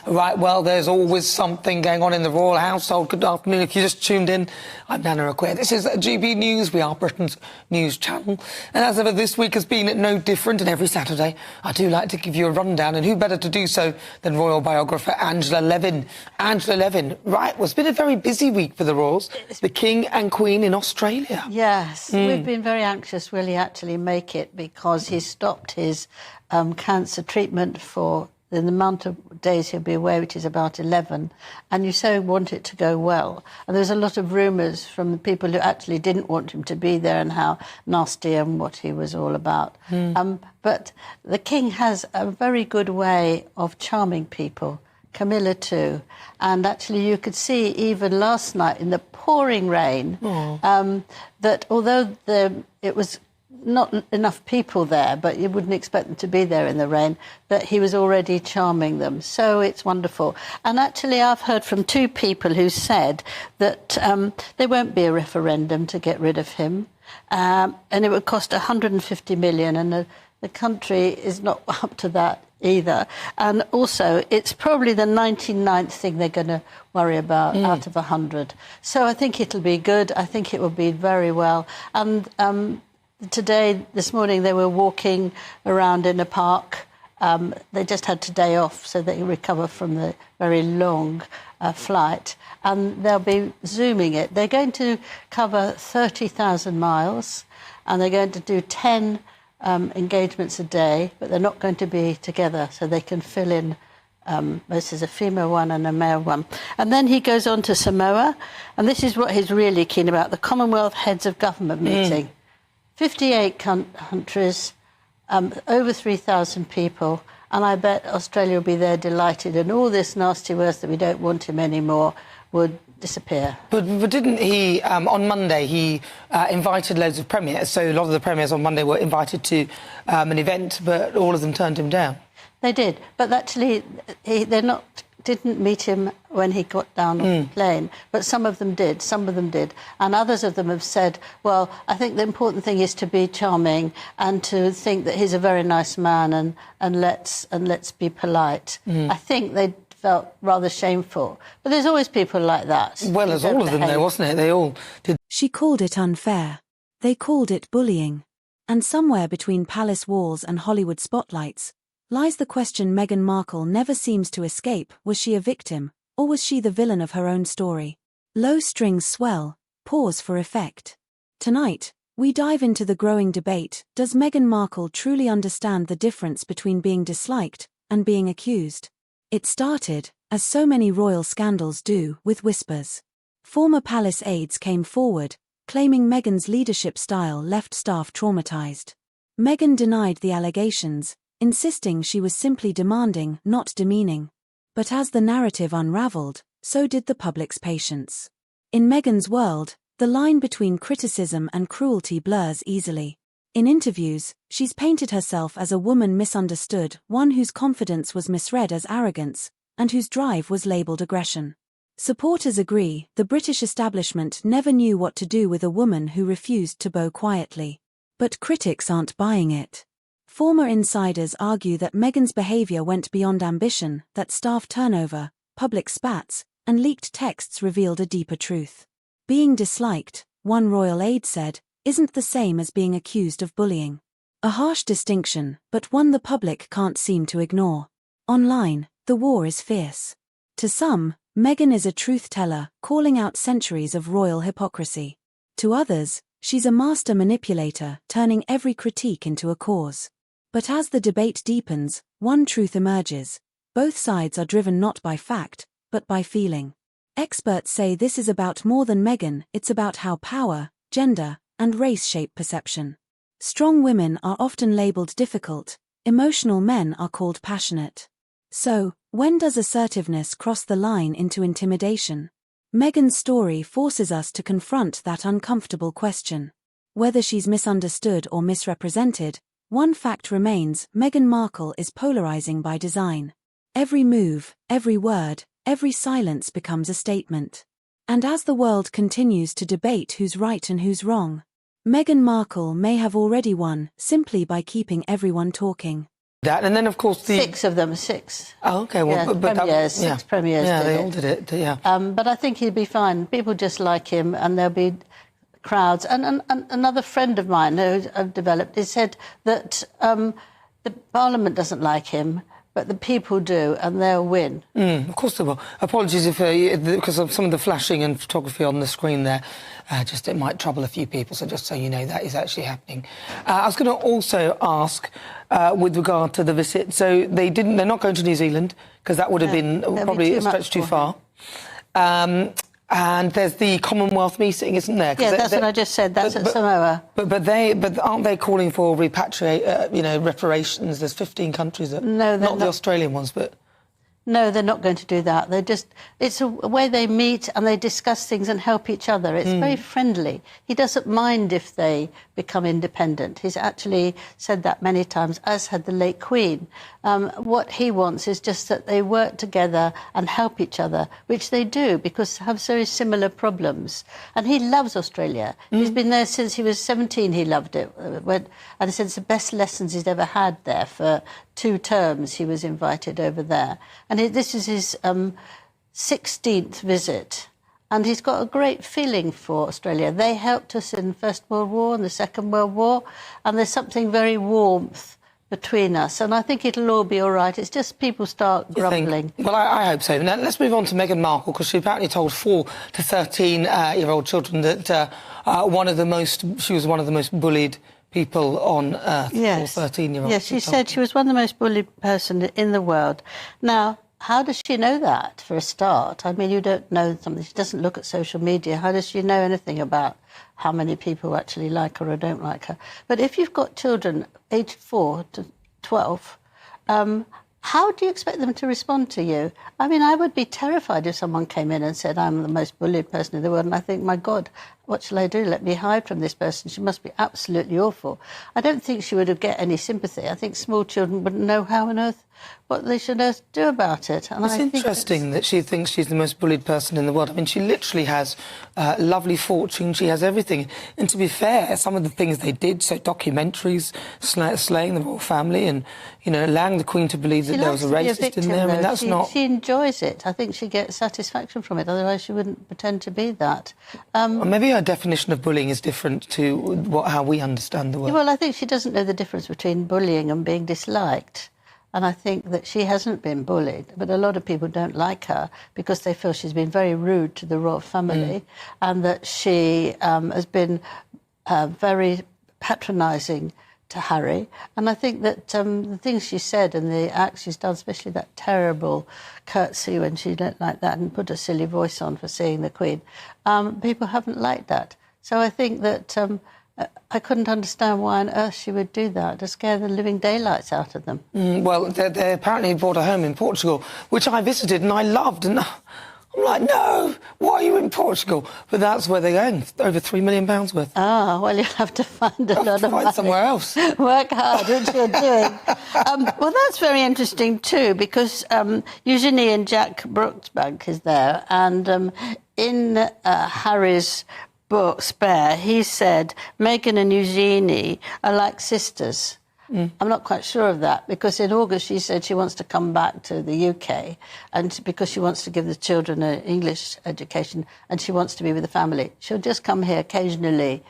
Right, well, there's always something going on in the royal household. Good afternoon. If you just tuned in, I'm Nana Aquia. This is GB News. We are Britain's news channel. And as ever, this week has been no different. And every Saturday, I do like to give you a rundown. And who better to do so than royal biographer Angela Levin. Angela Levin, right, well, it's been a very busy week for the royals. The King and Queen in Australia. Yes, we've been very anxious, will he actually make it, because he stopped his cancer treatment for the amount of days he'll be away, which is about 11, and you so want it to go well. And there's a lot of rumours from the people who actually didn't want him to be there and how nasty and what he was all about. But the King has a very good way of charming people. Camilla too. And actually you could see even last night in the pouring rain that although it was not enough people there, but you wouldn't expect them to be there in the rain, that he was already charming them. So it's wonderful. And actually I've heard from two people who said that there won't be a referendum to get rid of him, and it would cost 150 million, and the country is not up to that either. And also, it's probably the 99th thing they're going to worry about out of 100. So I think it'll be good. I think it will be very well. And this morning, they were walking around in a park. They just had today off so they recover from the very long flight. And they'll be Zooming it. They're going to cover 30,000 miles, and they're going to do 10 engagements a day, but they're not going to be together, so they can fill in. This is a female one and a male one. And then he goes on to Samoa, and this is what he's really keen about, the Commonwealth Heads of Government meeting. 58 countries, over 3,000 people, and I bet Australia will be there delighted, and all this nasty words that we don't want him anymore would disappear. But didn't he, on Monday, he invited loads of premiers, so a lot of the premiers on Monday were invited to an event, but all of them turned him down. They did, but actually didn't meet him when he got down on the plane, but some of them did, and others of them have said, well, I think the important thing is to be charming and to think that he's a very nice man, and let's be polite. I think they felt rather shameful, but there's always people like that. Well, there's all of them there, wasn't it? They all did. She called it unfair. They called it bullying. And somewhere between palace walls and Hollywood spotlights lies the question Meghan Markle never seems to escape: was she a victim, or was she the villain of her own story? Low strings swell, pause for effect. Tonight, we dive into the growing debate: does Meghan Markle truly understand the difference between being disliked and being accused? It started, as so many royal scandals do, with whispers. Former palace aides came forward, claiming Meghan's leadership style left staff traumatized. Meghan denied the allegations, insisting she was simply demanding, not demeaning. But as the narrative unraveled, so did the public's patience. In Meghan's world, the line between criticism and cruelty blurs easily. In interviews, she's painted herself as a woman misunderstood, one whose confidence was misread as arrogance, and whose drive was labelled aggression. Supporters agree, the British establishment never knew what to do with a woman who refused to bow quietly. But critics aren't buying it. Former insiders argue that Meghan's behaviour went beyond ambition, that staff turnover, public spats, and leaked texts revealed a deeper truth. Being disliked, one royal aide said, isn't the same as being accused of bullying. A harsh distinction, but one the public can't seem to ignore. Online, the war is fierce. To some, Meghan is a truth-teller, calling out centuries of royal hypocrisy. To others, she's a master manipulator, turning every critique into a cause. But as the debate deepens, one truth emerges: both sides are driven not by fact, but by feeling. Experts say this is about more than Meghan, it's about how power, gender, and race shape perception. Strong women are often labelled difficult, emotional men are called passionate. So, when does assertiveness cross the line into intimidation? Meghan's story forces us to confront that uncomfortable question. Whether she's misunderstood or misrepresented, one fact remains: Meghan Markle is polarizing by design. Every move, every word, every silence becomes a statement. And as the world continues to debate who's right and who's wrong, Meghan Markle may have already won simply by keeping everyone talking. that. And then, of course, the... 6 of them, 6. Oh, OK. Well, yeah, but premiers, that, 6 premiers yeah, did they it. all did it, yeah. But I think he'd be fine. People just like him, and there'll be crowds. And another friend of mine who I've developed, he said that the Parliament doesn't like him, but the people do, and they'll win. Of course they will. Apologies if because of some of the flashing and photography on the screen there, just it might trouble a few people. So just so you know, that is actually happening. I was going to also ask, with regard to the visit, so they're not going to New Zealand because that would have been probably a stretch too far. And there's the Commonwealth meeting, isn't there? Yeah, that's what I just said. That's at Samoa. But aren't they calling for reparations? There's 15 countries that... No, not the Australian ones, but... No, they're not going to do that. It's a way they meet and they discuss things and help each other. It's very friendly. He doesn't mind if they become independent. He's actually said that many times, as had the late Queen. What he wants is just that they work together and help each other, which they do because they have very similar problems. And he loves Australia. He's been there since he was 17. He loved it. And he said it's the best lessons he's ever had there. For 2 terms he was invited over there. And this is his 16th visit. And he's got a great feeling for Australia. They helped us in the First World War and the Second World War. And there's something very warmth between us. And I think it'll all be all right. It's just people start grumbling. Well, I hope so. Now, let's move on to Meghan Markle, because she apparently told 4 to 13-year-old children that she was one of the most bullied people on earth. Yes. 13-year-old. Yes, she said she was one of the most bullied person in the world. Now, how does she know that, for a start? I mean, you don't know something. She doesn't look at social media. How does she know anything about how many people actually like her or don't like her? But if you've got children aged 4 to 12, how do you expect them to respond to you? I mean, I would be terrified if someone came in and said, I'm the most bullied person in the world, and I think, my God, what shall I do? Let me hide from this person. She must be absolutely awful. I don't think she would get any sympathy. I think small children wouldn't know how on earth, what they should do about it. And it's interesting that she thinks she's the most bullied person in the world. I mean, she literally has lovely fortune. She has everything. And to be fair, some of the things they did, so documentaries, slaying the royal family and, allowing the Queen to believe that there was a racist in there. I mean, that's not... She enjoys it. I think she gets satisfaction from it. Otherwise, she wouldn't pretend to be that. Maybe her definition of bullying is different to how we understand the word. Well, I think she doesn't know the difference between bullying and being disliked. And I think that she hasn't been bullied, but a lot of people don't like her because they feel she's been very rude to the royal family and that she has been very patronising to Harry. And I think that the things she said and the acts she's done, especially that terrible curtsy when she went like that and put a silly voice on for seeing the Queen, people haven't liked that. So I think that I couldn't understand why on earth she would do that, to scare the living daylights out of them. Well, they apparently brought her home in Portugal, which I visited and I loved. And I'm like, no, why are you in Portugal? But that's where they're going, over £3 million worth. Ah, well, you'll have to find a lot of money. Somewhere else. Work hard, which you're doing. Well, that's very interesting too, because Eugenie and Jack Brooksbank is there, and in Harry's book, Spare, he said Meghan and Eugenie are like sisters. I'm not quite sure of that, because in August she said she wants to come back to the UK and because she wants to give the children an English education and she wants to be with the family. She'll just come here occasionally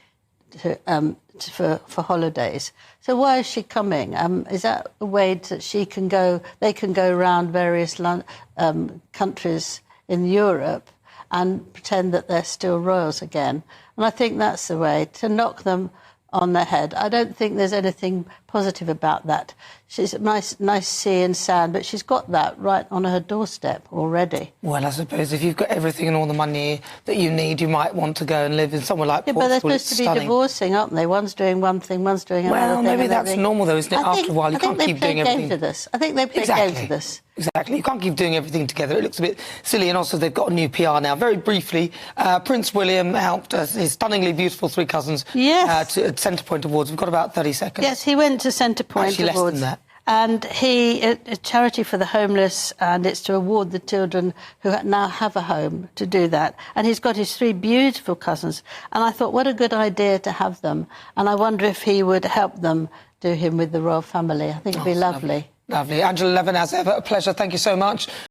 for holidays. So why is she coming? Is that a way that they can go around various countries in Europe and pretend that they're still royals again? And I think that's the way, to knock them on the head. I don't think there's anything positive about that. She's a nice sea and sand, but she's got that right on her doorstep already. Well, I suppose if you've got everything and all the money that you need, you might want to go and live in somewhere like Portugal. But they're supposed to be divorcing, aren't they? One's doing one thing, one's doing another thing. Well, maybe that's normal, though, isn't it? After a while, you can't keep doing everything. I think they play games with this. Exactly. You can't keep doing everything together. It looks a bit silly. And also, they've got a new PR now. Very briefly, Prince William helped his stunningly beautiful 3 cousins to Centrepoint Awards. We've got about 30 seconds. Yes, he went to Centrepoint Actually, Awards. Less than that. And a charity for the homeless, and it's to award the children who now have a home to do that. And he's got his 3 beautiful cousins. And I thought, what a good idea to have them. And I wonder if he would help them do him with the royal family. I think it'd be lovely. Lovely. Angela Levin, as ever, a pleasure. Thank you so much.